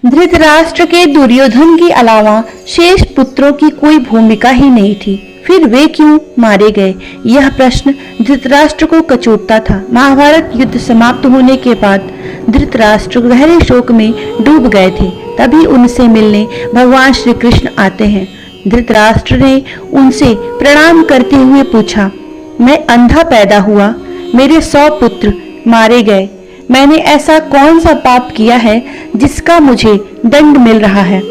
धृतराष्ट्र के दुर्योधन के अलावा शेष पुत्रों की कोई भूमिका ही नहीं थी। फिर वे क्यों मारे गए, यह प्रश्न धृतराष्ट्र को कचोटता था। महाभारत युद्ध समाप्त होने के बाद धृतराष्ट्र गहरे शोक में डूब गए थे। तभी उनसे मिलने भगवान श्री कृष्ण आते हैं। धृतराष्ट्र ने उनसे प्रणाम करते हुए पूछा, मैं अंधा पैदा हुआ, मेरे 100 पुत्र मारे गए। मैंने ऐसा कौन सा पाप किया है जिसका मुझे दंड मिल रहा है?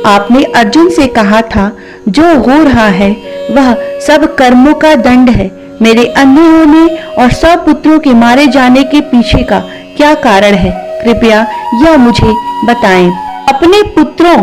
आपने अर्जुन से कहा था, जो हो रहा है वह सब कर्मों का दंड है। मेरे अंधे होने और 100 पुत्रों के मारे जाने के पीछे का क्या कारण है? कृपया यह मुझे बताएं। अपने पुत्रों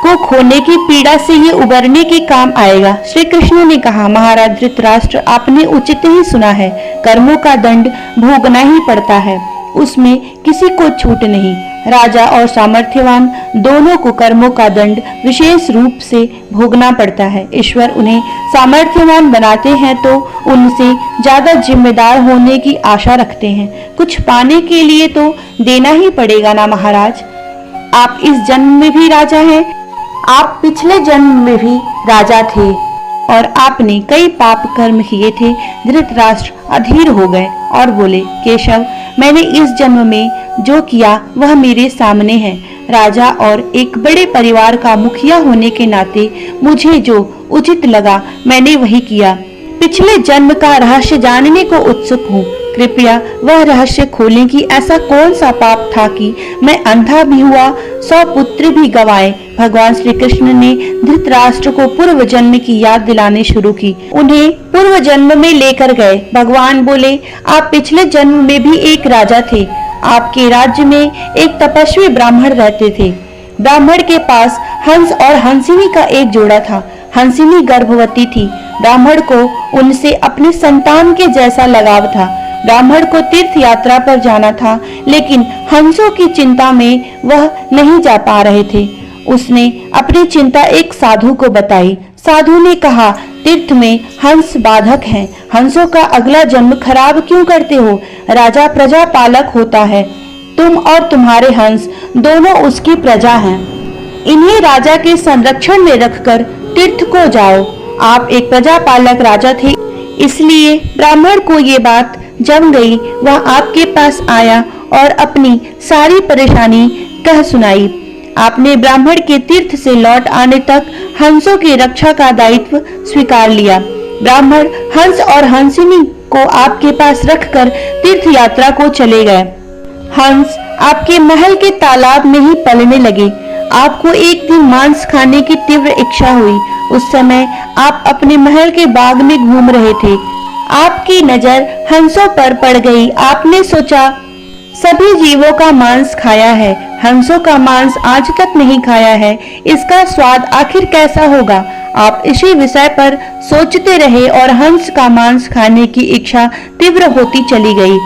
को खोने की पीड़ा से ये उबरने के काम आएगा। श्री कृष्ण ने कहा, महाराज धृतराष्ट्र, आपने उचित ही सुना है। कर्मों का दंड भोगना ही पड़ता है, उसमें किसी को छूट नहीं। राजा और सामर्थ्यवान दोनों को कर्मों का दंड विशेष रूप से भोगना पड़ता है। ईश्वर उन्हें सामर्थ्यवान बनाते हैं तो उनसे ज्यादा जिम्मेदार होने की आशा रखते हैं। कुछ पाने के लिए तो देना ही पड़ेगा ना महाराज। आप इस जन्म में भी राजा हैं, आप पिछले जन्म में भी राजा थे और आपने कई पाप कर्म किए थे। धृतराष्ट्र अधीर हो गए और बोले, केशव, मैंने इस जन्म में जो किया वह मेरे सामने है। राजा और एक बड़े परिवार का मुखिया होने के नाते मुझे जो उचित लगा मैंने वही किया। पिछले जन्म का रहस्य जानने को उत्सुक हूँ। कृपया वह रहस्य खोलें कि ऐसा कौन सा पाप था कि मैं अंधा भी हुआ, 100 पुत्र भी गंवाए। भगवान श्री कृष्ण ने धृतराष्ट्र को पूर्व जन्म की याद दिलानी शुरू की। उन्हें पूर्व जन्म में लेकर गए। भगवान बोले, आप पिछले जन्म में भी एक राजा थे। आपके राज्य में एक तपस्वी ब्राह्मण रहते थे। ब्राह्मण के पास हंस और हंसिनी का एक जोड़ा था। हंसिनी गर्भवती थी। ब्राह्मण को उनसे अपने संतान के जैसा लगाव था। ब्राह्मण को तीर्थ यात्रा पर जाना था, लेकिन हंसों की चिंता में वह नहीं जा पा रहे थे। उसने अपनी चिंता एक साधु को बताई। साधु ने कहा, तीर्थ में हंस बाधक हैं। हंसों का अगला जन्म खराब क्यों करते हो? राजा प्रजा पालक होता है। तुम और तुम्हारे हंस दोनों उसकी प्रजा हैं। इन्हें राजा के संरक्षण में रखकर तीर्थ को जाओ। आप एक प्रजा पालक राजा थे, इसलिए ब्राह्मण को ये बात जम गई। वह आपके पास आया और अपनी सारी परेशानी कह सुनाई। आपने ब्राह्मण के तीर्थ से लौट आने तक हंसों की रक्षा का दायित्व स्वीकार लिया। ब्राह्मण हंस और हंसिनी को आपके पास रखकर तीर्थ यात्रा को चले गए। हंस आपके महल के तालाब में ही पलने लगे। आपको एक दिन मांस खाने की तीव्र इच्छा हुई। उस समय आप अपने महल के बाग में घूम रहे थे। आपकी नजर हंसों पर पड़ गई। आपने सोचा, सभी जीवों का मांस खाया है, हंसों का मांस आज तक नहीं खाया है, इसका स्वाद आखिर कैसा होगा? आप इसी विषय पर सोचते रहे और हंस का मांस खाने की इच्छा तीव्र होती चली गई।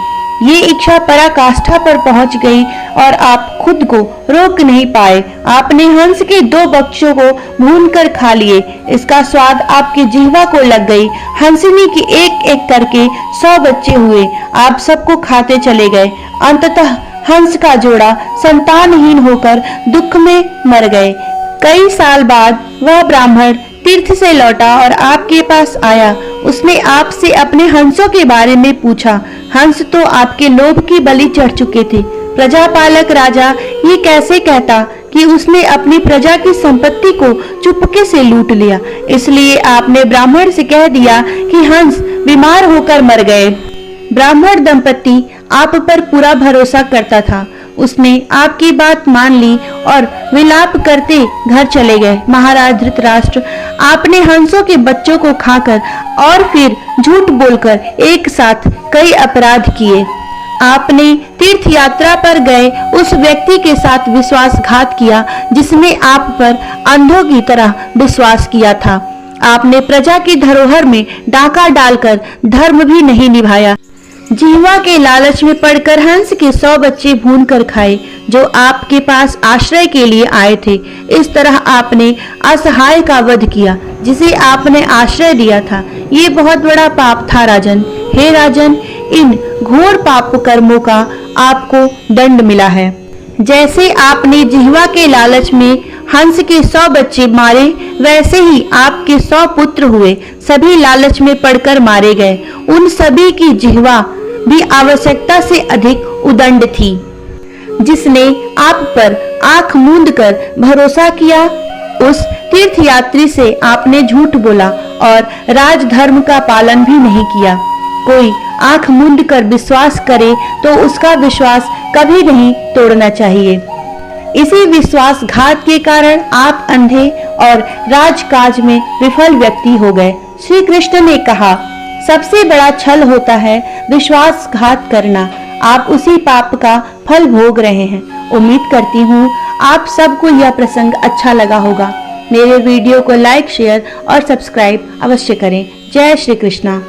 ये इच्छा पराकाष्ठा पर पहुंच गई और आप खुद को रोक नहीं पाए। आपने हंस के 2 बच्चों को भूनकर खा लिए। इसका स्वाद आपकी जिह्वा को लग गई। हंसिनी की एक एक करके 100 बच्चे हुए। आप सबको खाते चले गए। अंततः हंस का जोड़ा संतानहीन होकर दुख में मर गए। कई साल बाद वह ब्राह्मण तीर्थ से लौटा और आपके पास आया। उसने आपसे अपने हंसों के बारे में पूछा। हंस तो आपके लोभ की बलि चढ़ चुके थे। प्रजापालक राजा ये कैसे कहता कि उसने अपनी प्रजा की संपत्ति को चुपके से लूट लिया? इसलिए आपने ब्राह्मण से कह दिया कि हंस बीमार होकर मर गए। ब्राह्मण दंपति आप पर पूरा भरोसा करता था। उसने आपकी बात मान ली और विलाप करते घर चले गए। महाराज धृतराष्ट्र, आपने हंसों के बच्चों को खाकर और फिर झूठ बोलकर एक साथ कई अपराध किए। आपने तीर्थ यात्रा पर गए उस व्यक्ति के साथ विश्वासघात किया जिसने आप पर अंधों की तरह विश्वास किया था। आपने प्रजा की धरोहर में डाका डालकर धर्म भी नहीं निभाया। जिह्वा के लालच में पड़कर हंस के 100 बच्चे भून कर खाए जो आपके पास आश्रय के लिए आए थे। इस तरह आपने असहाय का वध किया जिसे आपने आश्रय दिया था। ये बहुत बड़ा पाप था राजन। हे राजन, इन घोर पाप कर्मों का आपको दंड मिला है। जैसे आपने जिह्वा के लालच में हंस के 100 बच्चे मारे, वैसे ही आपके 100 पुत्र हुए, सभी लालच में पड़कर मारे गए। उन सभी की जिह्वा भी आवश्यकता से अधिक उदंड थी। जिसने आप पर आंख मूंद कर भरोसा किया, उस तीर्थयात्री से आपने झूठ बोला और राजधर्म का पालन भी नहीं किया। कोई आंख मूंद कर विश्वास करे तो उसका विश्वास कभी नहीं तोड़ना चाहिए। इसी विश्वासघात के कारण आप अंधे और राजकाज में विफल व्यक्ति हो गए। श्री कृष्ण ने कहा, सबसे बड़ा छल होता है विश्वासघात करना। आप उसी पाप का फल भोग रहे हैं। उम्मीद करती हूँ आप सबको यह प्रसंग अच्छा लगा होगा। मेरे वीडियो को लाइक, शेयर और सब्सक्राइब अवश्य करें। जय श्री कृष्णा।